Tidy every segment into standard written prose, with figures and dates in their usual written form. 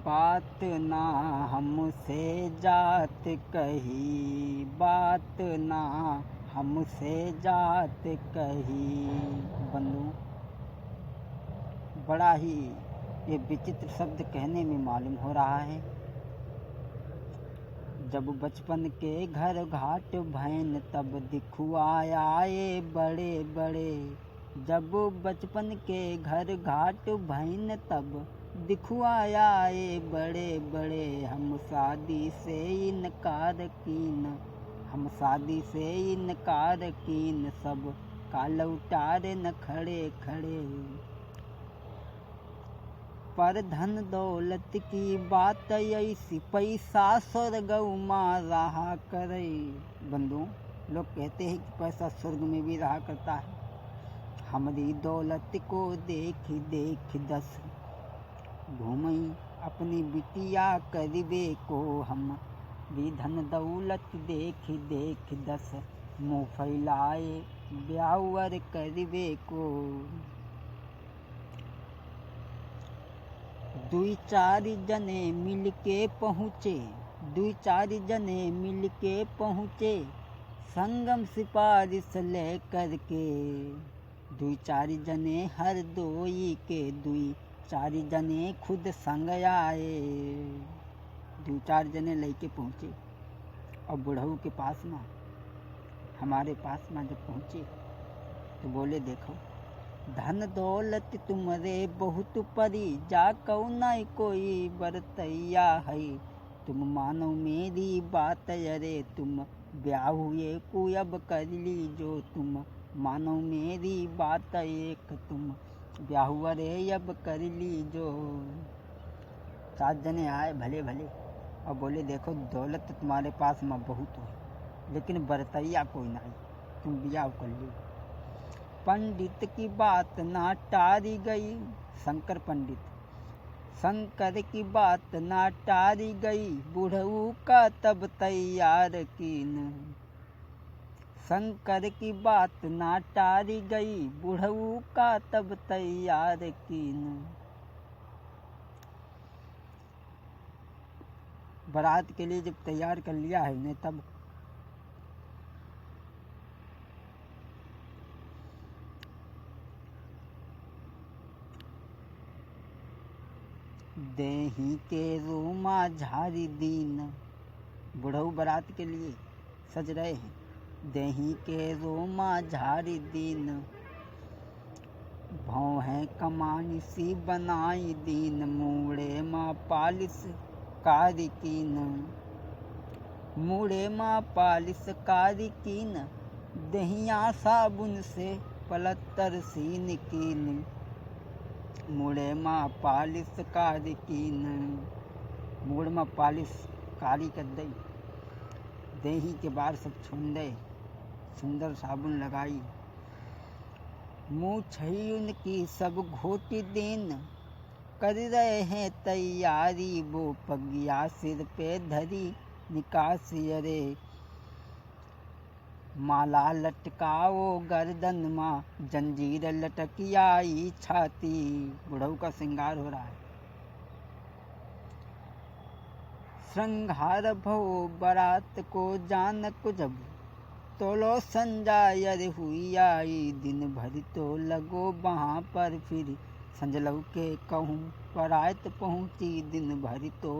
बात ना हमसे जात कही, बात ना हमसे जात कही। बंधु, बड़ा ही ये विचित्र शब्द कहने में मालूम हो रहा है। जब बचपन के घर घाट भैन तब दिखुआए बड़े बड़े। जब बचपन के घर घाट भैन तब दिखुआए बड़े बड़े। हम शादी से इनकार कीन, हम शादी से इनकार कीन, सब का लौटार न खड़े खड़े। पर धन दौलत की बात ऐसी, पैसा स्वर्ग में रहा करे। बंधु, लोग कहते हैं कि पैसा स्वर्ग में भी रहा करता है। हमारी दौलत को देख देख दस घूमई अपनी बिटिया करीबे को। हम भी धन दौलत देख देख दस मुँह फैलाए ब्यावर करीबे को। दुई चार जने मिल के पहुँचे, दुई चार जने मिल के पहुँचे, संगम सिफारिश ले करके। दुई चार जने हर दोई के, दुई चार जने खुद संग आए। दुई चार जने लेके पहुँचे और बुढ़ऊ के पास में, हमारे पास में जब पहुँचे तो बोले, देखो धन दौलत तुमरे बहुत परी, जा कौ नहीं कोई बरतैया है। तुम मानो मेरी बात, अरे तुम ब्याह हुए को अब कर ली जो। तुम मानो मेरी बात, एक तुम ब्याह हुआ रे अब कर ली जो। 7 जने आए भले भले और बोले, देखो दौलत तो तुम्हारे पास में बहुत है, लेकिन बरतैया कोई नहीं, तुम ब्याह कर ली। पंडित की बात ना टारी गई, शंकर पंडित, शंकर की बात ना टारी गई, बुढ़ऊ का तब तैयार कीन। शंकर की बात ना टारी गई, बुढ़ऊ का तब तैयार कीन। बारात के लिए जब तैयार कर लिया है ने, तब देही के रोमा झारी दीन। बुढ़ऊ बारात के लिए सज रहे हैं। देही के रोमा झारी दीन, भौं है कमानी सी बनाई दीन, मूड़े माँ पालिस कारी कीन। मूड़े माँ पालिस कारी कीन, दहिया साबुन से पलत्तर सीन कीन। मूड़े माँ पालिस कारी कीन, मूड़ में पालिस कारी कर दई, देही के बार सब छून दे, सुंदर साबुन लगाई। मुँह छई उनकी सब घोटी दिन, कर रहे हैं तैयारी वो पगिया सिर पे धरी निकासी। अरे माला लटकाओ गर्दन माँ, जंजीर लटकियाई छाती। बुढ़ऊ का श्रृंगार हो रहा है। श्रृंगार भो बारात को जानक जब, तोलो संजायर हुई आई। दिन भर तो लगो वहाँ पर फिर, संजलऊ के कहूँ परात पहुँची। दिन भर तो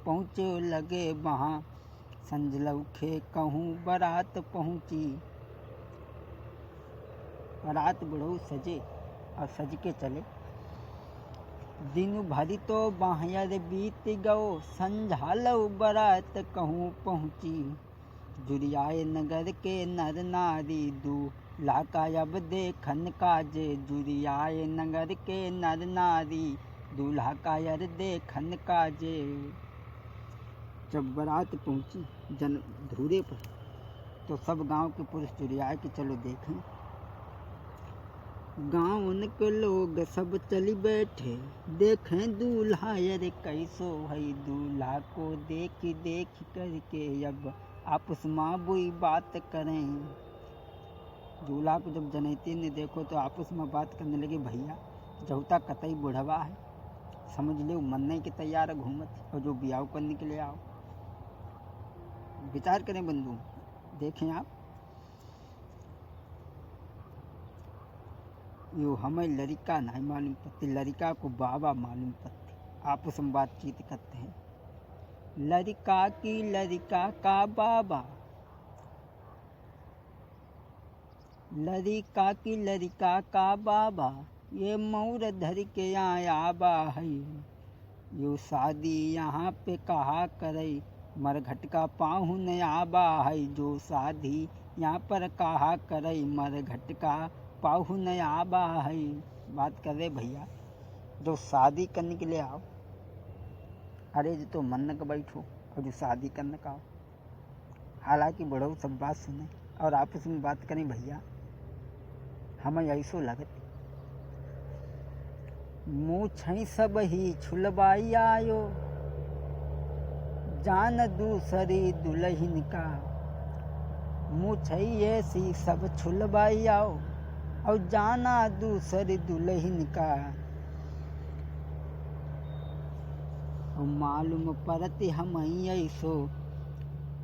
पहुँचो लगे वहाँ, संजलऊ के कहूँ बारात पहुँची। बारात बुढ़ऊ सजे और सज के चले। दिन भर तो बाहर बीत गओ, संझालऊ बारात कहूँ पहुँची। जुरियाए नगर के नर नारी, दूल्हा का अब देखन काजे। जुरियाए नगर के नर नारी, दूल्हा का यार देखन काजे। जब बारात पहुँची जन धूरे पर, तो सब गांव के पुरुष जुरियाए कि चलो देखें। गाँव के लोग सब चली बैठे, देखें दूल्हा अरे कैसो है। दूल्हा को देख देख करके अब आपस में बुई बात करें। दूल्हा को जब जनैती ने देखो तो आपस में बात करने लगे, भैया जहुता कतई बुढ़वा है, समझ लो मरने के तैयार है घूमत, और जो ब्याह करने के लिए आओ। विचार करें बंधु, देखें आप, यो हमें लड़का नहीं मालूम पड़ती, लड़का को बाबा मालूम पड़ती। आपस में बातचीत करते हैं, लड़का की लड़का का बाबा, लड़का की लड़का का बाबा, ये मोर धर के आया बा है। यो शादी यहाँ पे कहा करे, मरघट का पाहुन आबा है। जो शादी यहाँ पर कहा करे, मरघट का पाहुन आबा है। बात कर रहे भैया, जो शादी करने के लिए आओ, अरे जो तो मन का बैठो, और जो शादी करने का आओ। हालांकि बड़ो सब बात सुने और आपस में बात करें भैया, हमें ऐसो लगत मूछ सब ही छुलबाई आयो, जान दूसरी दुल्हन का। मूछ ऐसी सब छुलबाई आओ, और जाना दूसरी दुल्हन का। और मालूम पड़ती हम ऐसो,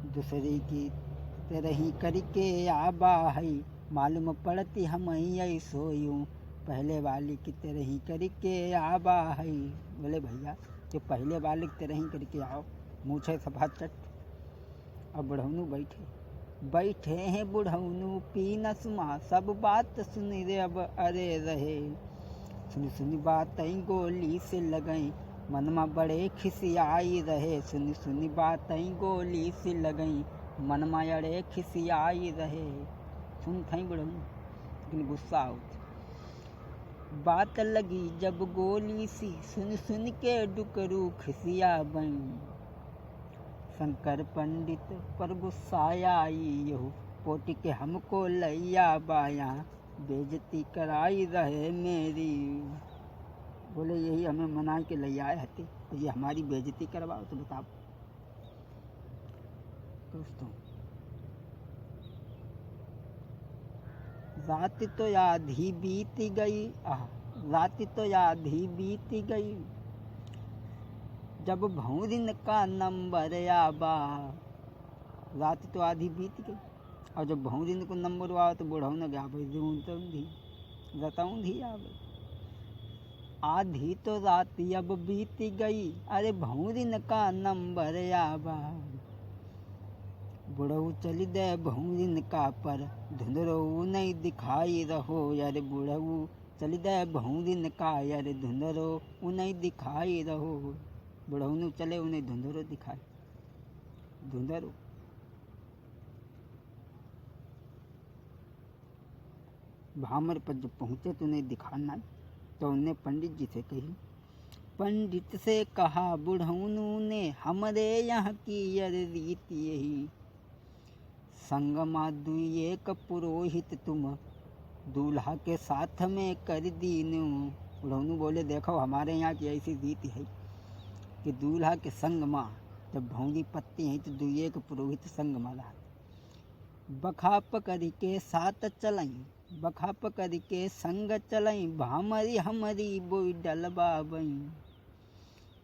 दूसरे की तरह ही करके आबा है। मालूम पड़ती हम ऐसो, यूँ पहले वाली की तरह ही करके आबा है। बोले भैया जो पहले वाले की तरह ही करके आओ, मूछे सफा चट। अब बुढ़ौनू बैठे हैं बुढ़ौनू पीना सुमा, सब बात सुन रे अब अरे रहे। सुनी बात गोली से लगई, मनमा बड़े खिसियाई रहे। सुनी बात गोली से लगई, मनमा अड़े खिसियाई रहे। सुन थई बुढ़ौनू, लेकिन गुस्सा आउत। बात लगी जब गोली सी, सुन के डुकरू खिसिया बन। शंकर पंडित पर गुस्साया यहू, पोटी के हमको लैया बाया, बेइज्जती कराई रहे मेरी। बोले यही हमें मना के ले आए हते, तो ये हमारी बेइज्जती करवाओ, तो बताओ दोस्तों। रात तो आधी बीत गई, रात तो आधी बीत गई, जब भौरिन का नंबर आबा। रात तो आधी बीत गई, और जब भौरिन को नंबर आवा तो बुढ़ऊ न गया भाई रतौंधी आवे। आधी तो रात अब बीत गई, अरे भौरिन का नंबर आबा। बुढ़ऊ चली दे भौरिन का पर, धुंधरो नहीं दिखाई रहो। यार बुढ़ऊ चली दे भौरिन का, यार धुंधरो नहीं दिखाई रहो। बुढ़ऊ चले, उन्हें धुंधरो दिखाई। धुंधरो भामर पर जब पहुँचे तो उन्हें दिखाना, तो उन्हें पंडित जी से कही। पंडित से कहा बुढ़ऊ ने, हमारे यहाँ की यार रीत यही, संगमा दुई एक पुरोहित तुम, दूल्हा के साथ में कर दीनू। बुढ़ऊ बोले देखो हमारे यहाँ की ऐसी रीत है कि दूल्हा के संग माँ जब भौंगी पत्ती है तो दुई एक पुरोहित संग माला। बखा पकड़ के साथ चलई, बखा पकड़ के संग चलई, भामरी हमारी बोई डलबा बई।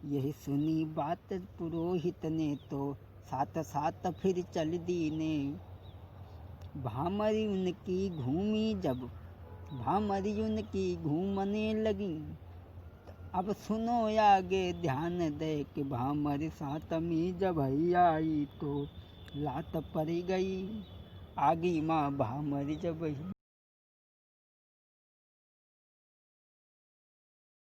यही सुनी बात पुरोहित ने, तो साथ साथ फिर चल दीने। भामरी उनकी घूमी जब, भामरी उनकी घूमने लगी। अब सुनो आगे ध्यान दे कि भामरी साथ में जब आई, तो लात पड़ गई आगी माँ भामरी जब।